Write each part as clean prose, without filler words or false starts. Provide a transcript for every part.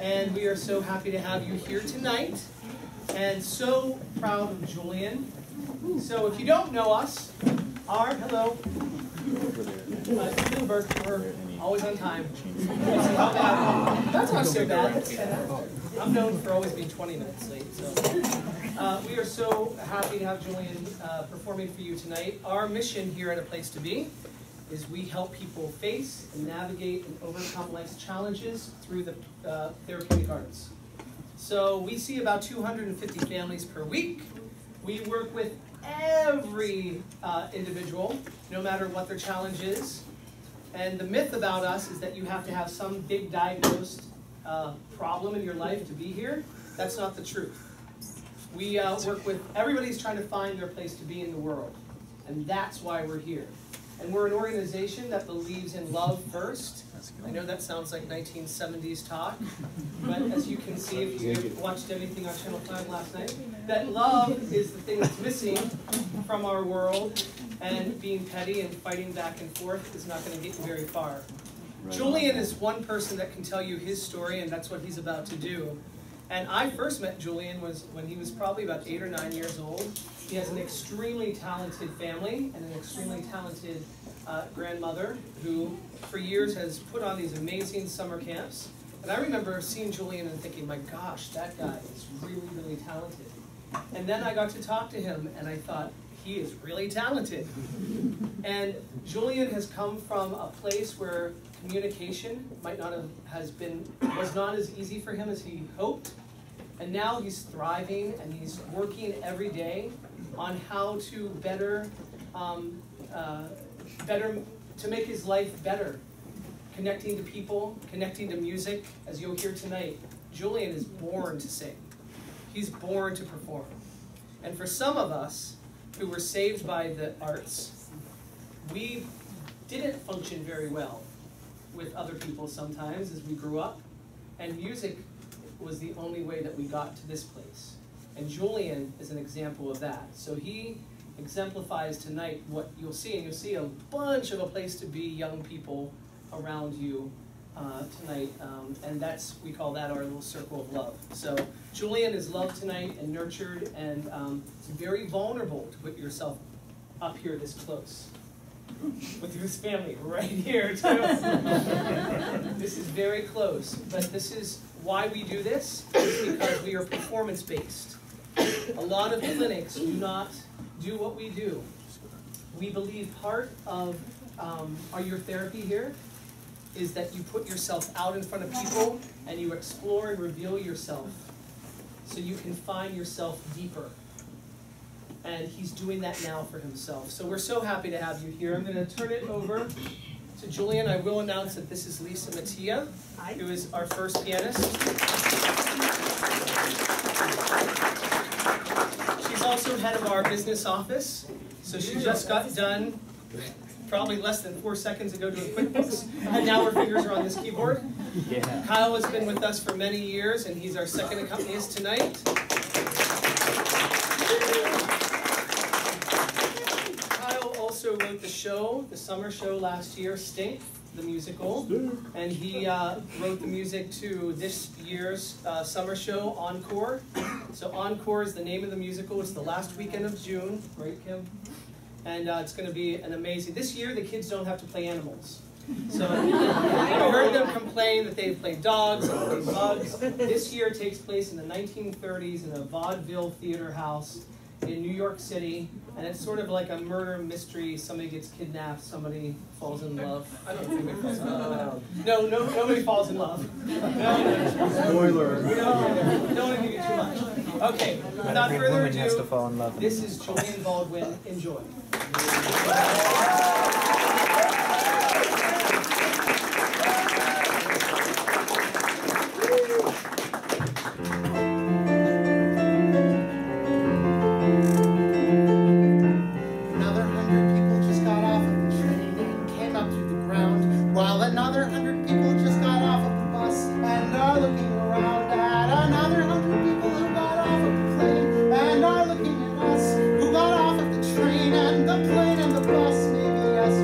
and we are so happy to have you here tonight, and so proud of Julian. So if you don't know us, hello. We're always on time. That's not so bad. I'm known for always being 20 minutes late. So we are so happy to have Julian performing for you tonight. Our mission here at A Place to Be is we help people face and navigate and overcome life's challenges through the therapeutic arts. So we see about 250 families per week. We work with every individual, no matter what their challenge is. And the myth about us is that you have to have some big diagnosed problem in your life to be here. That's not the truth. We work with everybody's trying to find their place to be in the world. And that's why we're here. And we're an organization that believes in love first. I know that sounds like 1970s talk, but as you can see if you watched anything on Channel 5 last night, that love is the thing that's missing from our world, and being petty and fighting back and forth is not going to get you very far. Julian is one person that can tell you his story, and that's what he's about to do. And I first met Julian was when he was probably about 8 or 9 years old. He has an extremely talented family and an extremely talented grandmother who, for years, has put on these amazing summer camps. And I remember seeing Julian and thinking, my gosh, that guy is really, really talented. And then I got to talk to him, and I thought, he is really talented. And Julian has come from a place where communication was not as easy for him as he hoped. And now he's thriving, and he's working every day on how to better to make his life better, connecting to people, connecting to music. As you'll hear tonight, Julian is born to sing. He's born to perform. And for some of us who were saved by the arts, we didn't function very well with other people sometimes as we grew up, and music was the only way that we got to this place. And Julian is an example of that. So he exemplifies tonight what you'll see, and you'll see a bunch of A Place to Be young people around you tonight, and we call that our little circle of love. So Julian is loved tonight and nurtured, and it's very vulnerable to put yourself up here this close with his family right here too. This is very close, but this is why we do this, is because we are performance-based. A lot of clinics do not do what we do. We believe part of your therapy here is that you put yourself out in front of people and you explore and reveal yourself so you can find yourself deeper. And he's doing that now for himself. So we're so happy to have you here. I'm going to turn it over to Julian. I will announce that this is Lisa Mattia, who is our first pianist. She's also head of our business office. So she just got done probably less than 4 seconds ago doing QuickBooks, and now her fingers are on this keyboard. Yeah. Kyle has been with us for many years, and he's our second accompanist tonight. Kyle also wrote the show, the summer show last year, Stink, the musical, and he wrote the music to this year's summer show, Encore. So Encore is the name of the musical. It's the last weekend of June, right, Kim? And it's going to be an amazing... This year, the kids don't have to play animals. So I heard them complain that they play dogs and play bugs. This year takes place in the 1930s in a vaudeville theater house in New York City. And it's sort of like a murder mystery. Somebody gets kidnapped, somebody falls in love. I don't think anybody falls in love. No, nobody falls in love. Spoiler. Don't want to give you too much. Okay, without further ado, this is Julian Baldwin. Enjoy. Looking at us, who got off of the train and the plane and the bus, maybe yes.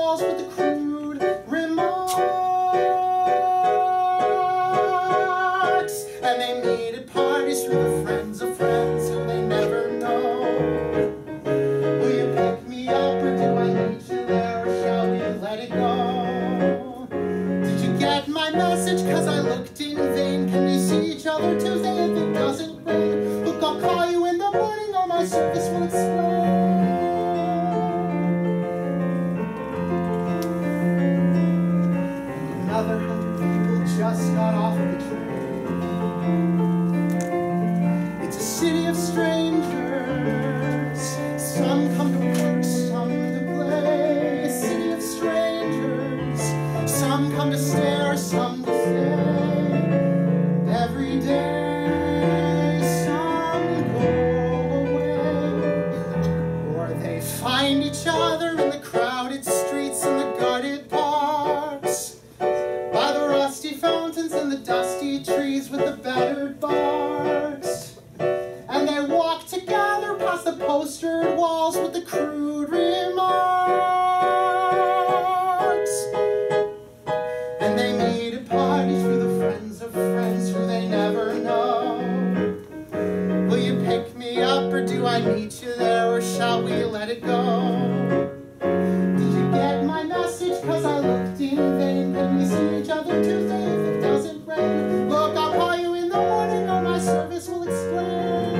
walls with the crude remarks. And they meet at parties through the friends of friends who they never know. Will you pick me up or do I need you there, or shall we let it go? Did you get my message? Cause I looked in vain. Can we see each other Tuesday if it doesn't rain? Look, I'll call you in the morning, or my service will explain. Another 100 people just got off of the train. It's a city of strangers. Some come to work, some to play. A city of strangers. Some come to stare, some to stay. And every day, some go away. Or they find each other in the crowded streets and the guarded parks, by the rusty fountains and the dusty trees with the battered barks. And they walk together past the postered walls with the crude remarks. And they meet at parties through the friends of friends who they never know. Will you pick me up or do I meet you there, or shall we let it go? Did you get my message? Cause I looked in vain. Can we see each other Tuesday if it doesn't rain? Look, I'll call you in the morning, or my service will explain.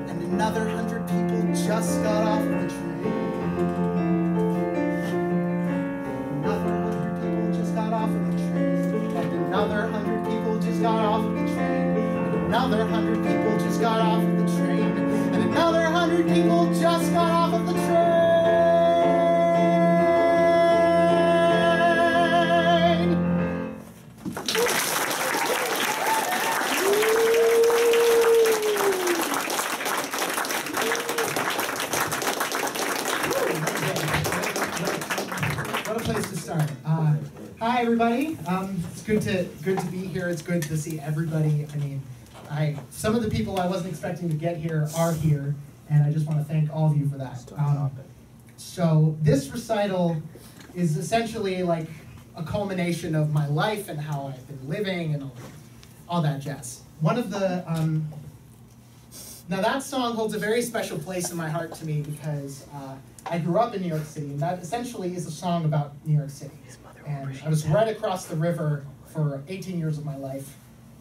And another 100 people just got off of the train. Another 100 people just got off of the train. And another 100 people just got off of the train. And another 100 people just got off of the train. And another 100 people just got off of the train. What a place to start. Hi everybody. It's good to be here. It's good to see everybody. I mean, some of the people I wasn't expecting to get here are here, and I just want to thank all of you for that. So this recital is essentially like a culmination of my life and how I've been living and all that jazz. One of the now that song holds a very special place in my heart to me because I grew up in New York City, and that essentially is a song about New York City. And I was right across the river for 18 years of my life.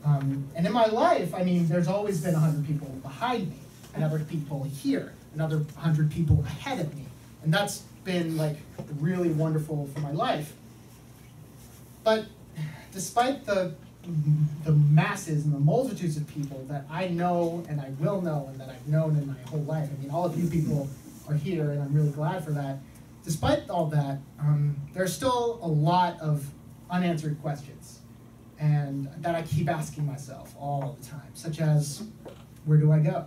And in my life, I mean, there's always been 100 people behind me, and other people here, another 100 people ahead of me. And that's been like really wonderful for my life. But despite the masses and the multitudes of people that I know and I will know and that I've known in my whole life, I mean, all of you people are here, and I'm really glad for that. Despite all that, there's still a lot of unanswered questions, and that I keep asking myself all the time, such as, where do I go?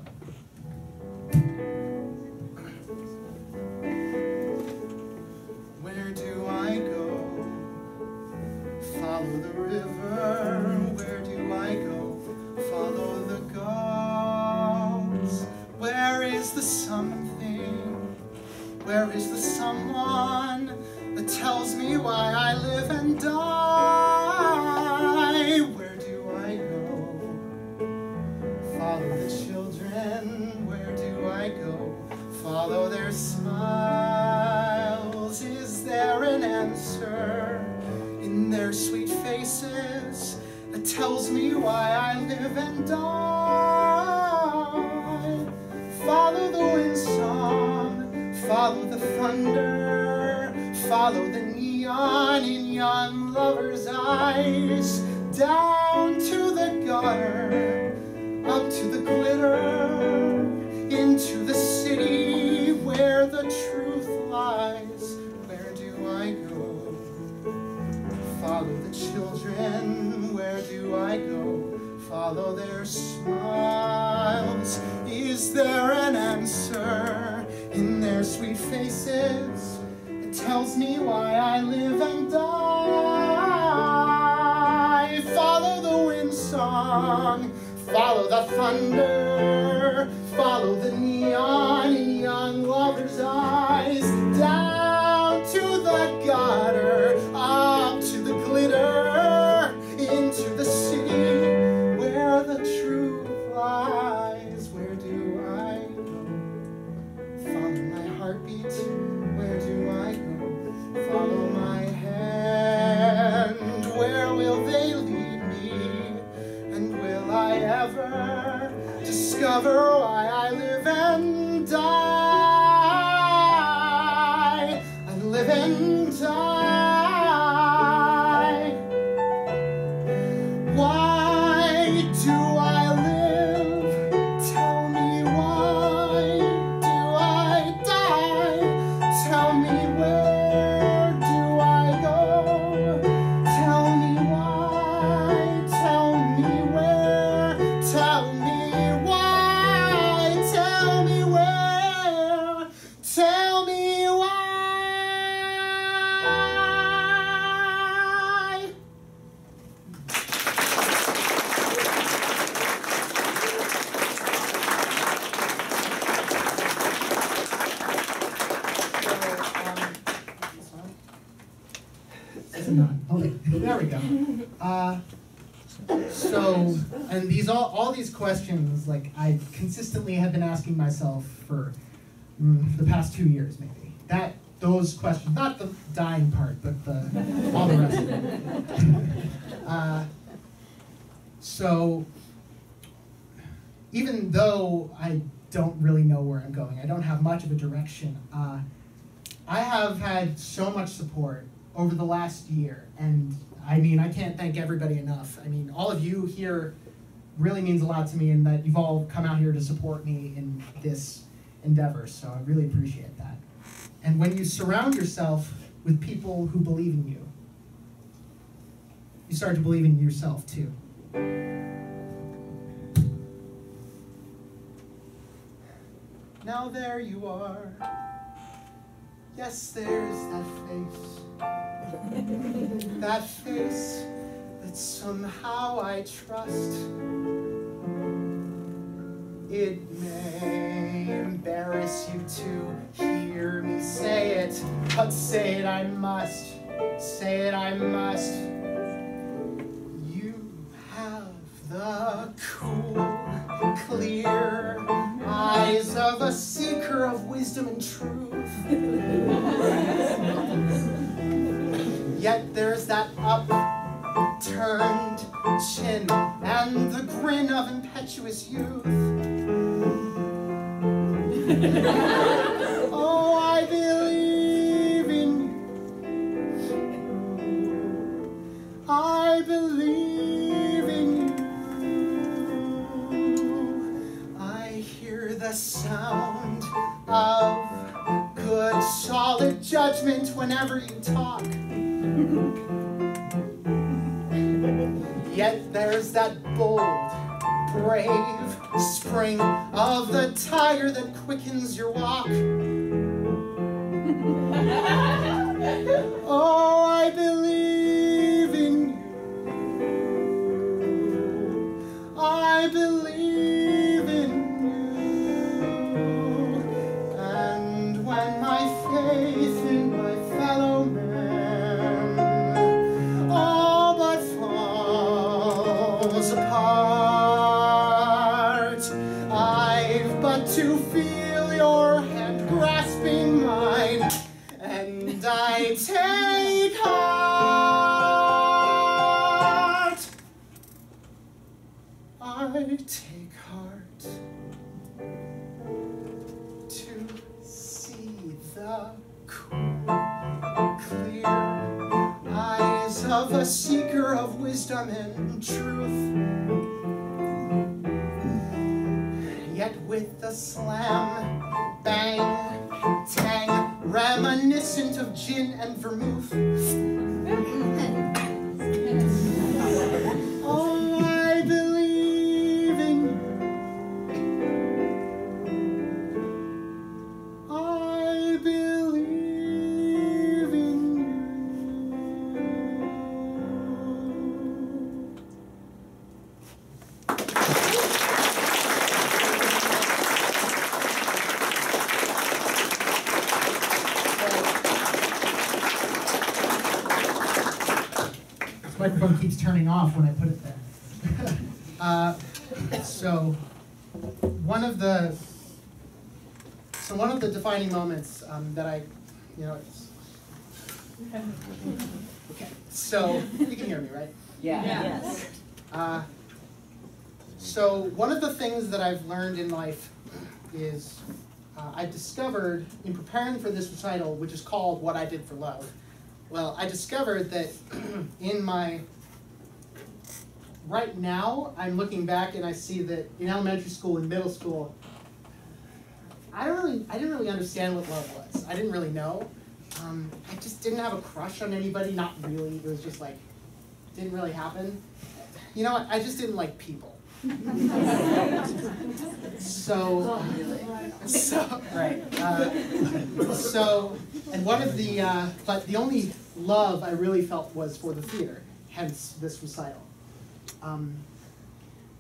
Where do I go? Follow the river. Where do I go? Follow the goats. Where is the something? Where is the someone that tells me why I live and die? Where do I go? Follow the children. Where do I go? Follow their smiles. Is there an answer in their sweet faces that tells me why I live and die? Follow the wind song. Follow the thunder, follow the neon in young lovers' eyes, down to the gutter, up to the glitter, into the city where the truth lies. Where do I go? Follow the children. Where do I go? Follow their smiles. Is there an answer in their sweet faces? It tells me why I live and die. Follow the wind song, follow the thunder, follow the neon die. I live and die. Why do I live? Tell me why do I die? Tell me where do I go? Tell me why, tell me where, tell me why, tell me where, tell me why. Okay, there we go. And all these questions, like I consistently have been asking myself for the past 2 years, maybe. Those questions, not the dying part, but all the rest of it. So, even though I don't really know where I'm going, I don't have much of a direction, I have had so much support over the last year, and I mean, I can't thank everybody enough. I mean, all of you here really means a lot to me, and that you've all come out here to support me in this endeavor, so I really appreciate that. And when you surround yourself with people who believe in you, you start to believe in yourself too. Now there you are. Yes, there's that face. That face that somehow I trust. It may embarrass you to hear me say it, but say it I must, say it I must. You have the cool, clear eyes of a seeker of wisdom and truth. Yet there's that upturned chin and the grin of impetuous youth. Oh, I believe in you. I believe in you. I hear the sound of good, solid judgment whenever you talk. Yet there's that bold, brave spring of the tiger that quickens your walk. Oh, I believe in you. I believe in you. And when my faith in my fellow man all but falls apart, I've but to feel your hand grasping mine, and I take heart. I take heart to see the cool, clear eyes of a seeker of wisdom and truth. Yet with the slam, bang, tang, reminiscent of gin and vermouth. Oh, I believe in you. I believe in This microphone keeps turning off when I put it there. So one of the defining moments that I, okay, so you can hear me, right? Yeah. Yes. So one of the things that I've learned in life is I discovered, in preparing for this recital, which is called What I Did for Love, well, I discovered that in my, right now, I'm looking back and I see that in elementary school and middle school, I didn't really understand what love was. I didn't really know. I just didn't have a crush on anybody, not really. It was just like, didn't really happen. You know what, I just didn't like people. And one of the, but the only love I really felt was for the theater, hence this recital.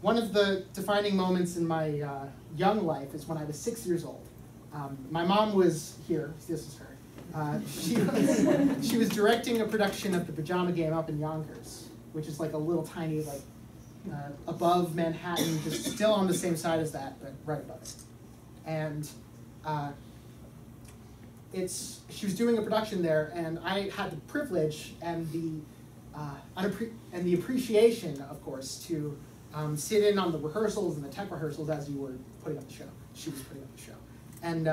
One of the defining moments in my young life is when I was 6 years old. My mom was here, this is her. She was directing a production of The Pajama Game up in Yonkers, which is like a little tiny, like, above Manhattan, just still on the same side as that, but right above it. And she was doing a production there, and I had the privilege and the appreciation, of course, to sit in on the rehearsals and the tech rehearsals as you were putting up the show. She was putting up the show. And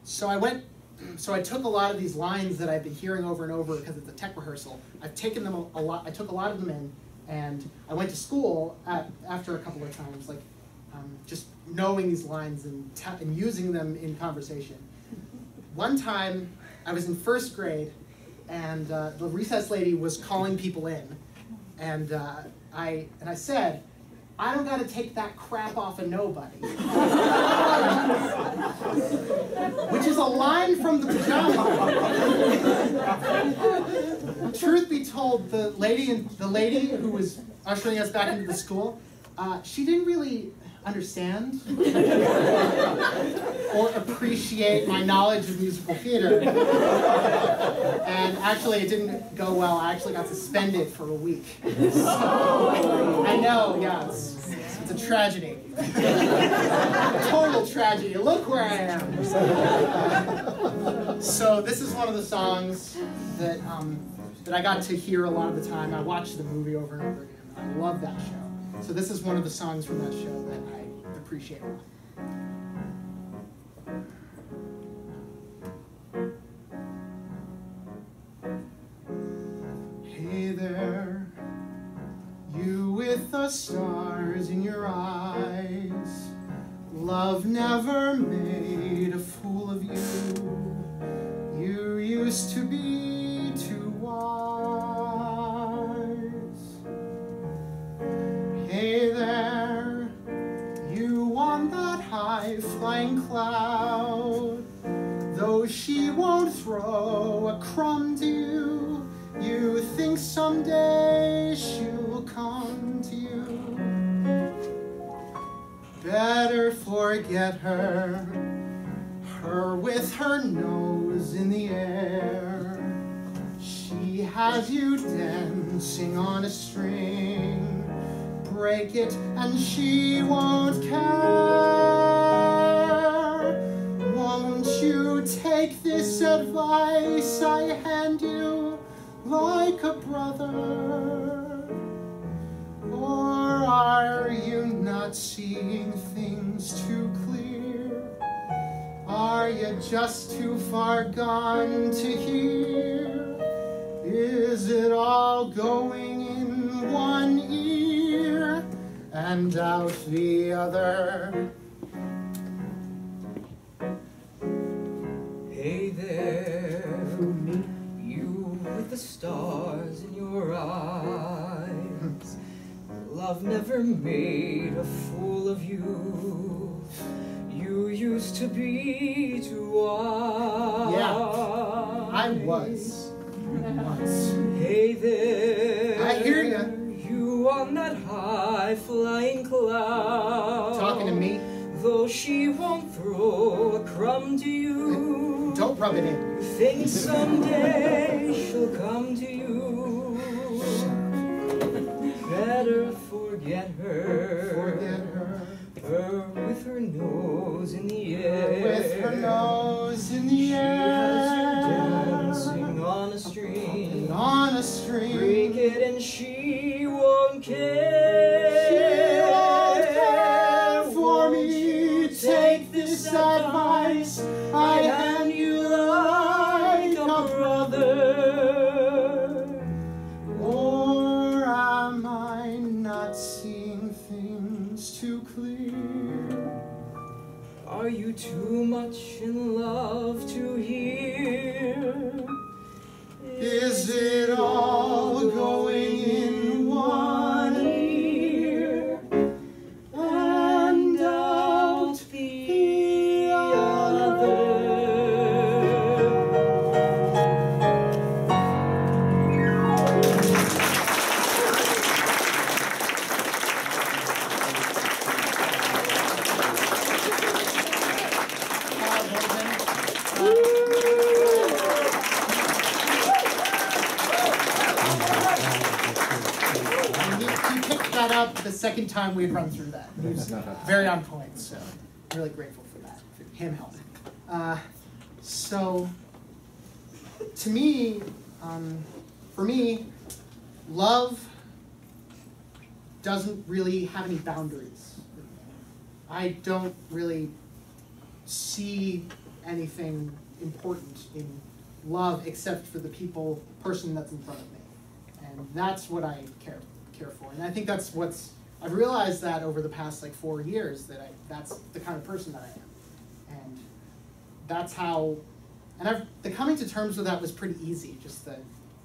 so I took a lot of these lines that I've been hearing over and over because it's a tech rehearsal. I've taken them a lot. I took a lot of them in, and I went to school after a couple of times, like just knowing these lines and using them in conversation. One time, I was in first grade, and the recess lady was calling people in, and I said, "I don't got to take that crap off of nobody," which is a line from The Pajama. Truth be told, the lady who was ushering us back into the school, she didn't really understand or appreciate my knowledge of musical theater. And actually, it didn't go well. I actually got suspended for a week. So, I know, yeah, it's a tragedy. Total tragedy. Look where I am. So this is one of the songs that I got to hear a lot of the time. I watched the movie over and over again. I love that show. So this is one of the songs from that show that I appreciate a lot. Hey there, you with the stars in your eyes. Love never made a fool of you. You used to be too wise. Hey there, you on that high-flying cloud. Though she won't throw a crumb to you, you think someday she'll come to you. Better forget her, her with her nose in the air. She has you dancing on a string. Break it and she won't care. Won't you take this advice I hand you like a brother? Or are you not seeing things too clear? Are you just too far gone to hear? Is it all going in one ear and out the other? Hey there, you with the stars in your eyes. Love never made a fool of you. You used to be too wise. Yeah, I was once. Hey there, I hear ya. You on that high flying cloud. Talking to me? Though she won't throw a crumb to you. Don't rub it in. You think someday she'll come to you. Better forget her. Forget her. Her with her nose in the air. With her nose in the air. She has you dancing on a string. On a string. Break it and she won't care. She won't care for me. Take this advice sacrifice. I hand you like a brother. Or am I not seeing things too clear? Are you too much in love to hear? Is it all going in one ear and out the other? He picked that up the second time we'd run through that. He was very on point, so I'm really grateful for that, for him helping. So, to me, for me, love doesn't really have any boundaries. I don't really see anything important in love except for the person that's in front of me. And that's what I care for. And I think that's I've realized that over the past 4 years that's the kind of person that I am. And that's how, the coming to terms with that was pretty easy.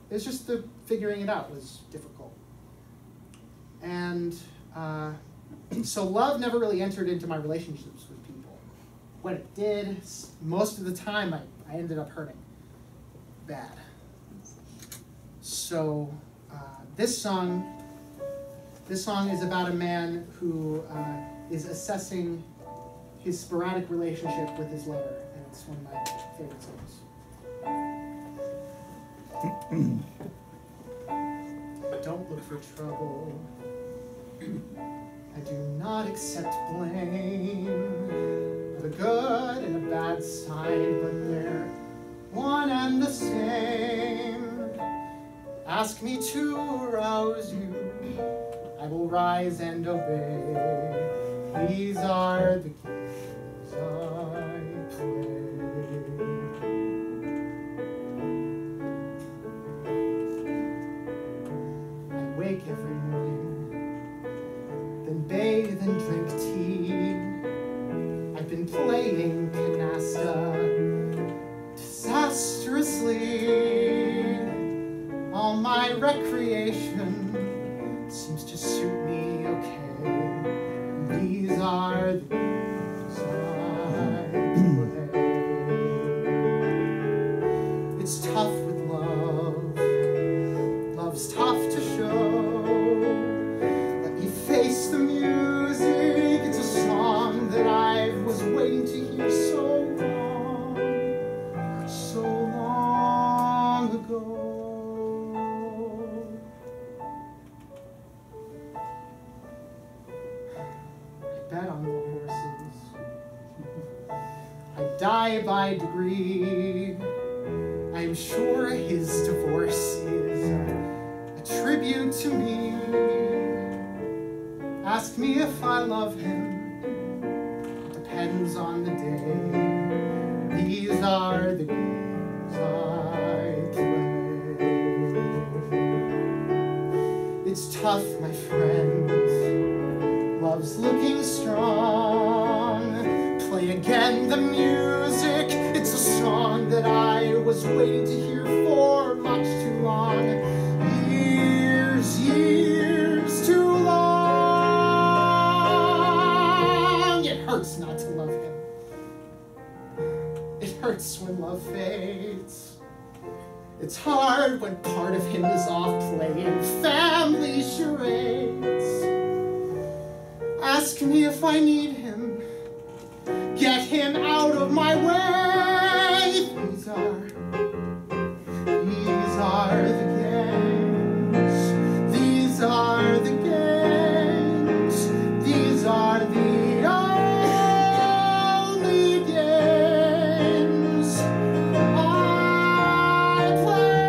It's just the figuring it out was difficult. And so love never really entered into my relationships with people. When it did, most of the time I ended up hurting bad. So this song is about a man who is assessing his sporadic relationship with his lover, and it's one of my favorite songs. Don't look for trouble. I do not accept blame. The good and a bad side, but they're one and the same. Ask me to arouse you, I will rise and obey. These are the games I play. I wake every morning, then bathe and drink tea. I've been playing canasta disastrously. All my recreation seems to suit me okay. These are the games I play. It's tough with love. Love's tough to show. Let me face the music. It's a song that I was waiting to hear so long ago. Bet on the horses. I die by degree. I am sure his divorce is a tribute to me. Ask me if I love him. It depends on the day. These are the games I play. It's tough, my friends. Love's looking strong. Play again the music. It's a song that I was waiting to hear for much too long. Years too long. It hurts not to love him. It hurts when love fades. It's hard when part of him is off playing family charades. Ask me if I need him. Get him out of my way. These are the games. These are the games. These are the only games I play.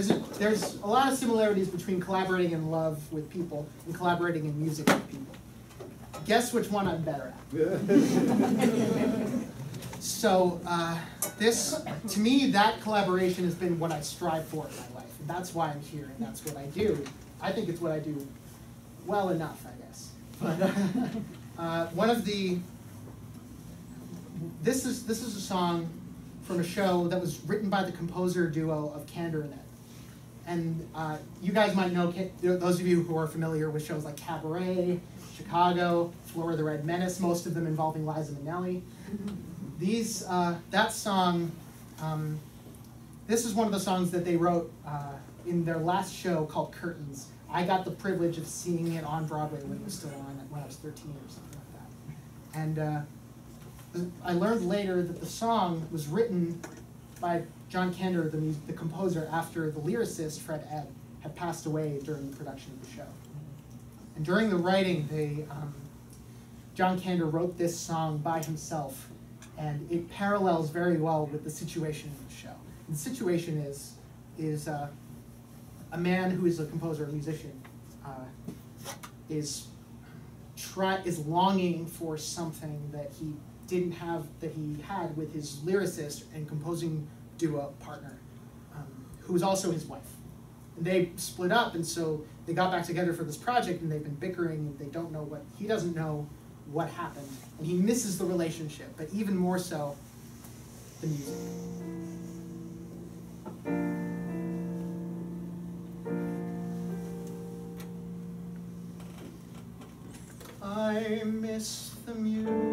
there's a lot of similarities between collaborating in love with people and collaborating in music with people. Guess which one I'm better at. So to me, that collaboration has been what I strive for in my life. And that's why I'm here, and that's what I do. I think it's what I do well enough, I guess. But this is a song from a show that was written by the composer duo of Candor and Ed. And you guys might know, those of you who are familiar with shows like Cabaret, Chicago, Flora the Red Menace, most of them involving Liza Minnelli. That song, this is one of the songs that they wrote in their last show called Curtains. I got the privilege of seeing it on Broadway when it was still on, when I was 13 or something like that. And I learned later that the song was written by John Candor, the composer, after the lyricist, Fred Ebb, had passed away during the production of the show. And during the writing, John Candor wrote this song by himself, and it parallels very well with the situation in the show. And the situation is a man who is a composer, a musician, is longing for something that he didn't have, that he had with his lyricist and composing duo partner, who was also his wife. And they split up, and so they got back together for this project, and they've been bickering, and they don't know he doesn't know what happened, and he misses the relationship, but even more so, the music. I miss the music